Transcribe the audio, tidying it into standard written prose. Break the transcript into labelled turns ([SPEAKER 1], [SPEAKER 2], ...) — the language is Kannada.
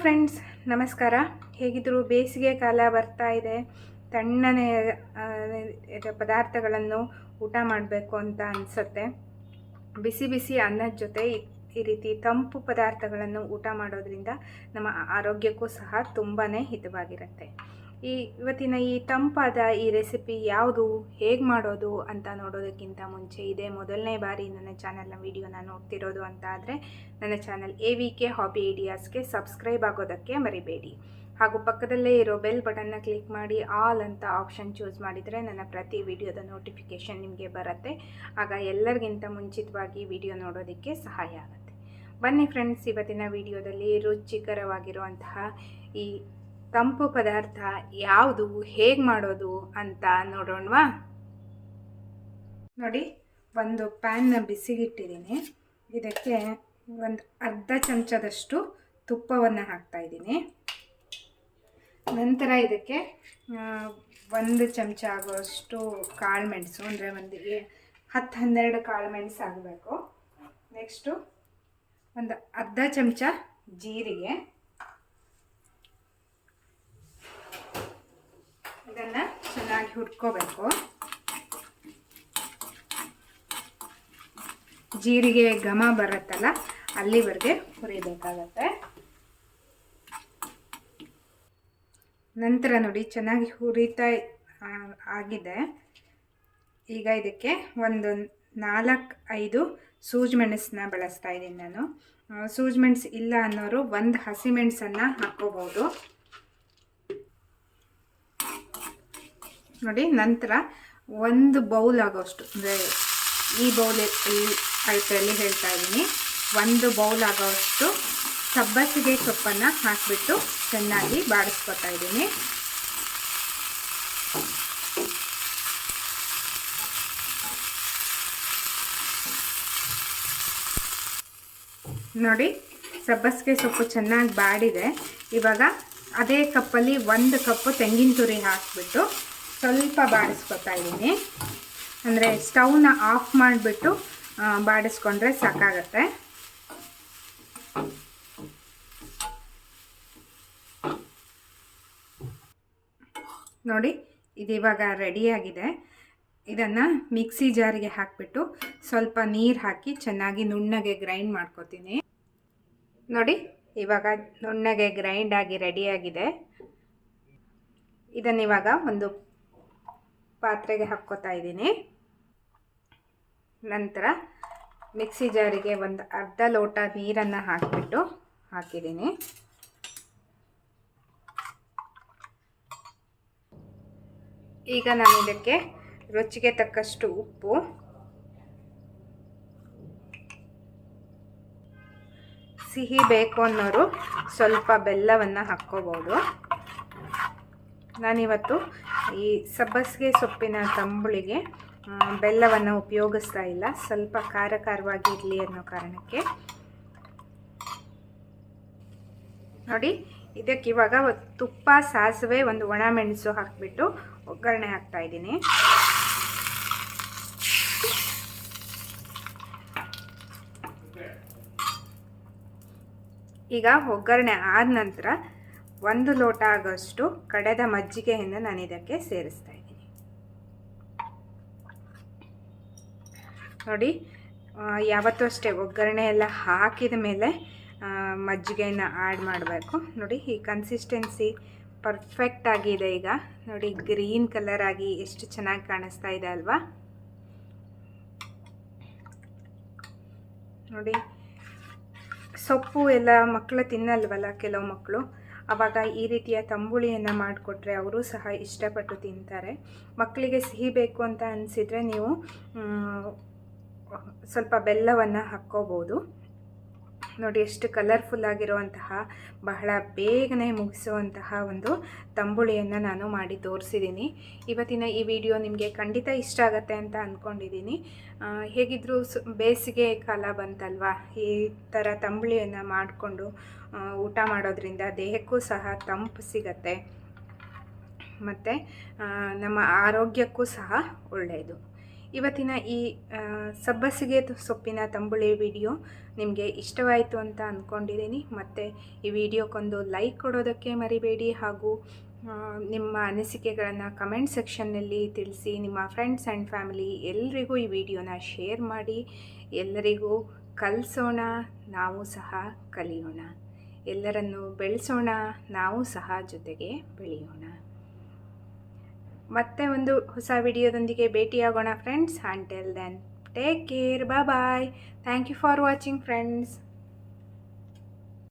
[SPEAKER 1] ಫ್ರೆಂಡ್ಸ್, ನಮಸ್ಕಾರ. ಹೇಗಿದ್ದರೂ ಬೇಸಿಗೆ ಕಾಲ ಬರ್ತಾ ಇದೆ. ತಣ್ಣನೆ ಪದಾರ್ಥಗಳನ್ನು ಊಟ ಮಾಡಬೇಕು ಅಂತ ಅನಿಸುತ್ತೆ. ಬಿಸಿ ಬಿಸಿ ಅನ್ನದ ಜೊತೆ ಈ ರೀತಿ ತಂಪು ಪದಾರ್ಥಗಳನ್ನು ಊಟ ಮಾಡೋದ್ರಿಂದ ನಮ್ಮ ಆರೋಗ್ಯಕ್ಕೂ ಸಹ ತುಂಬಾ ಹಿತವಾಗಿರುತ್ತೆ. ಇವತ್ತಿನ ಈ ತಂಪಾದ ಈ ರೆಸಿಪಿ ಯಾವುದು, ಹೇಗೆ ಮಾಡೋದು ಅಂತ ನೋಡೋದಕ್ಕಿಂತ ಮುಂಚೆ ಇದೇ ಮೊದಲನೇ ಬಾರಿ ನನ್ನ ಚಾನಲ್ನ ವಿಡಿಯೋನ ನೋಡ್ತಿರೋದು ಅಂತ ಆದರೆ ನನ್ನ ಚಾನಲ್ AVK ಹಾಬಿ ಐಡಿಯಾಸ್ಗೆ ಸಬ್ಸ್ಕ್ರೈಬ್ ಆಗೋದಕ್ಕೆ ಮರಿಬೇಡಿ. ಹಾಗೂ ಪಕ್ಕದಲ್ಲೇ ಇರೋ ಬೆಲ್ ಬಟನ್ನ ಕ್ಲಿಕ್ ಮಾಡಿ ಆಲ್ ಅಂತ ಆಪ್ಷನ್ ಚೂಸ್ ಮಾಡಿದರೆ ನನ್ನ ಪ್ರತಿ ವಿಡಿಯೋದ ನೋಟಿಫಿಕೇಷನ್ ನಿಮಗೆ ಬರುತ್ತೆ. ಆಗ ಎಲ್ಲರಿಗಿಂತ ಮುಂಚಿತವಾಗಿ ವಿಡಿಯೋ ನೋಡೋದಕ್ಕೆ ಸಹಾಯ ಆಗುತ್ತೆ. ಬನ್ನಿ ಫ್ರೆಂಡ್ಸ್, ಇವತ್ತಿನ ವಿಡಿಯೋದಲ್ಲಿ ರುಚಿಕರವಾಗಿರುವಂತಹ ಈ ತಂಪು ಪದಾರ್ಥ ಯಾವುದು, ಹೇಗೆ ಮಾಡೋದು ಅಂತ ನೋಡೋಣವಾ? ನೋಡಿ, ಒಂದು ಪ್ಯಾನ್ನ ಬಿಸಿಗಿಟ್ಟಿದ್ದೀನಿ. ಇದಕ್ಕೆ ಒಂದು ಅರ್ಧ ಚಮಚದಷ್ಟು ತುಪ್ಪವನ್ನು ಹಾಕ್ತಾಯಿದ್ದೀನಿ. ನಂತರ ಇದಕ್ಕೆ 1 ಚಮಚ ಆಗುವಷ್ಟು ಕಾಳು ಮೆಣಸು, ಅಂದರೆ ಒಂದು 10-12 ಕಾಳು ಮೆಣಸು ಆಗಬೇಕು. ನೆಕ್ಸ್ಟು ಒಂದು ಅರ್ಧ ಚಮಚ ಜೀರಿಗೆ, ಇದನ್ನು ಚೆನ್ನಾಗಿ ಹುರ್ಕೋಬೇಕು. ಜೀರಿಗೆ ಘಮ ಬರುತ್ತಲ್ಲ, ಅಲ್ಲಿವರೆಗೆ ಹುರಿಬೇಕಾಗತ್ತೆ. ನಂತರ ನೋಡಿ, ಚೆನ್ನಾಗಿ ಹುರಿತಾ ಆಗಿದೆ. ಈಗ ಇದಕ್ಕೆ ಒಂದು 4-5 ಸೂಜಿ ಮೆಣಸನ್ನ ಬಳಸ್ತಾ ಇದ್ದೀನಿ ನಾನು. ಸೂಜಿ ಮೆಣಸು ಇಲ್ಲ ಅನ್ನೋರು ಒಂದು ಹಸಿಮೆಣಸನ್ನು ಹಾಕ್ಕೋಬೋದು. ನೋಡಿ, ನಂತರ 1 ಬೌಲ್ ಆಗೋಷ್ಟು, ಅಂದರೆ ಈ ಬೌಲ್ ಅಳತೆಯಲ್ಲಿ ಹೇಳ್ತಾ ಇದ್ದೀನಿ, 1 ಬೌಲ್ ಆಗೋಷ್ಟು ಸಬ್ಬಸಿಗೆ ಸೊಪ್ಪನ್ನು ಹಾಕಿಬಿಟ್ಟು ಚೆನ್ನಾಗಿ ಬಾಡಿಸ್ಕೊತಾ ಇದ್ದೀನಿ. ನೋಡಿ, ಸಬ್ಬಸಿಗೆ ಸೊಪ್ಪು ಚೆನ್ನಾಗಿ ಬಾಡಿದೆ. ಇವಾಗ ಅದೇ ಕಪ್ಪಲ್ಲಿ 1 ಕಪ್ಪು ತೆಂಗಿನ ತುರಿ ಹಾಕಿಬಿಟ್ಟು ಸ್ವಲ್ಪ ಬಾಡಿಸ್ಕೊತಾ ಇದ್ದೀನಿ. ಅಂದರೆ ಸ್ಟವ್ನ ಆಫ್ ಮಾಡಿಬಿಟ್ಟು ಬಾಡಿಸ್ಕೊಂಡ್ರೆ ಸಾಕಾಗತ್ತೆ. ನೋಡಿ, ಇದು ಇವಾಗ ರೆಡಿಯಾಗಿದೆ. ಇದನ್ನು ಮಿಕ್ಸಿ ಜಾರಿಗೆ ಹಾಕಿಬಿಟ್ಟು ಸ್ವಲ್ಪ ನೀರು ಹಾಕಿ ಚೆನ್ನಾಗಿ ನುಣ್ಣಗೆ ಗ್ರೈಂಡ್ ಮಾಡ್ಕೊತೀನಿ. ನೋಡಿ, ಇವಾಗ ನುಣ್ಣಗೆ ಗ್ರೈಂಡ್ ಆಗಿ ರೆಡಿಯಾಗಿದೆ. ಇದನ್ನಿವಾಗ ಒಂದು ಪಾತ್ರೆಗೆ ಹಾಕ್ಕೋತಾ ಇದ್ದೀನಿ. ನಂತರ ಮಿಕ್ಸಿ ಜಾರಿಗೆ ಒಂದು ಅರ್ಧ ಲೋಟ ನೀರನ್ನು ಹಾಕಿದ್ದೀನಿ. ಈಗ ನಾನು ಇದಕ್ಕೆ ರುಚಿಗೆ ತಕ್ಕಷ್ಟು ಉಪ್ಪು, ಸಿಹಿ ಬೇಕು ಅನ್ನೋರು ಸ್ವಲ್ಪ ಬೆಲ್ಲವನ್ನು ಹಾಕ್ಕೋಬೋದು. ನಾನಿವತ್ತು ಈ ಸಬ್ಬಸಿಗೆ ಸೊಪ್ಪಿನ ತಂಬುಳಿಗೆ ಬೆಲ್ಲವನ್ನು ಉಪಯೋಗಿಸ್ತಾ ಇಲ್ಲ, ಸ್ವಲ್ಪ ಖಾರವಾಗಿರಲಿ ಅನ್ನೋ ಕಾರಣಕ್ಕೆ. ನೋಡಿ, ಇದಕ್ಕೆ ಇವಾಗ ತುಪ್ಪ, ಸಾಸಿವೆ, ಒಂದು ಒಣಮೆಣಸು ಹಾಕಿಬಿಟ್ಟು ಒಗ್ಗರಣೆ ಹಾಕ್ತಾ ಇದ್ದೀನಿ. ಈಗ ಒಗ್ಗರಣೆ ಆದ ನಂತರ 1 ಲೋಟ ಆಗೋಷ್ಟು ಕಡೆದ ಮಜ್ಜಿಗೆಯನ್ನು ನಾನು ಇದಕ್ಕೆ ಸೇರಿಸ್ತಾ ಇದ್ದೀನಿ. ನೋಡಿ, ಯಾವತ್ತೂ ಅಷ್ಟೇ ಒಗ್ಗರಣೆ ಎಲ್ಲ ಹಾಕಿದ ಮೇಲೆ ಮಜ್ಜಿಗೆಯನ್ನು ಆ್ಯಡ್ ಮಾಡಬೇಕು. ನೋಡಿ, ಈ ಕನ್ಸಿಸ್ಟೆನ್ಸಿ ಪರ್ಫೆಕ್ಟ್ ಆಗಿದೆ. ಈಗ ನೋಡಿ, ಗ್ರೀನ್ ಕಲರ್ ಆಗಿ ಎಷ್ಟು ಚೆನ್ನಾಗಿ ಕಾಣಿಸ್ತಾ ಇದೆ ಅಲ್ವಾ? ನೋಡಿ, ಸೊಪ್ಪು ಎಲ್ಲ ಮಕ್ಕಳು ತಿನ್ನಲ್ವಲ್ಲ ಕೆಲವು ಮಕ್ಕಳು, ಆವಾಗ ಈ ರೀತಿಯ ತಂಬುಳಿಯನ್ನು ಮಾಡಿಕೊಟ್ರೆ ಅವರು ಸಹ ಇಷ್ಟಪಟ್ಟು ತಿಂತಾರೆ. ಮಕ್ಕಳಿಗೆ ಸಿಹಿ ಬೇಕು ಅಂತ ಅನಿಸಿದರೆ ನೀವು ಸ್ವಲ್ಪ ಬೆಲ್ಲವನ್ನು ಹಾಕ್ಕೋಬೋದು. ನೋಡಿ, ಎಷ್ಟು ಕಲರ್ಫುಲ್ ಆಗಿರುವಂತಹ, ಬಹಳ ಬೇಗನೆ ಮುಗಿಸುವಂತಹ ಒಂದು ತಂಬುಳಿಯನ್ನು ನಾನು ಮಾಡಿ ತೋರಿಸಿದ್ದೀನಿ. ಇವತ್ತಿನ ಈ ವಿಡಿಯೋ ನಿಮಗೆ ಖಂಡಿತ ಇಷ್ಟ ಆಗುತ್ತೆ ಅಂತ ಅಂದ್ಕೊಂಡಿದ್ದೀನಿ. ಹೇಗಿದ್ದರೂ ಬೇಸಿಗೆ ಕಾಲ ಬಂತಲ್ವಾ, ಈ ಥರ ತಂಬುಳಿಯನ್ನು ಮಾಡಿಕೊಂಡು ಊಟ ಮಾಡೋದ್ರಿಂದ ದೇಹಕ್ಕೂ ಸಹ ತಂಪು ಸಿಗತ್ತೆ ಮತ್ತು ನಮ್ಮ ಆರೋಗ್ಯಕ್ಕೂ ಸಹ ಒಳ್ಳೆಯದು. ಇವತ್ತಿನ ಈ ಸಬ್ಬಸಿಗೆ ಸೊಪ್ಪಿನ ತಂಬುಳಿ ವಿಡಿಯೋ ನಿಮಗೆ ಇಷ್ಟವಾಯಿತು ಅಂತ ಅಂದ್ಕೊಂಡಿದ್ದೀನಿ. ಮತ್ತು ಈ ವಿಡಿಯೋಕ್ಕೊಂದು ಲೈಕ್ ಕೊಡೋದಕ್ಕೆ ಮರಿಬೇಡಿ. ಹಾಗೂ ನಿಮ್ಮ ಅನಿಸಿಕೆಗಳನ್ನು ಕಮೆಂಟ್ ಸೆಕ್ಷನ್ನಲ್ಲಿ ತಿಳಿಸಿ. ನಿಮ್ಮ ಫ್ರೆಂಡ್ಸ್ ಆ್ಯಂಡ್ ಫ್ಯಾಮಿಲಿ ಎಲ್ರಿಗೂ ಈ ವಿಡಿಯೋನ ಶೇರ್ ಮಾಡಿ. ಎಲ್ಲರಿಗೂ ಕಲಿಸೋಣ, ನಾವು ಸಹ ಕಲಿಯೋಣ. ಎಲ್ಲರನ್ನು ಬೆಳೆಸೋಣ, ನಾವು ಸಹ ಜೊತೆಗೆ ಬೆಳೆಯೋಣ. ಮತ್ತೆ ಒಂದು ಹೊಸ ವಿಡಿಯೋದೊಂದಿಗೆ ಭೇಟಿಯಾಗೋಣ friends. Until then take care, bye. Thank you for watching friends.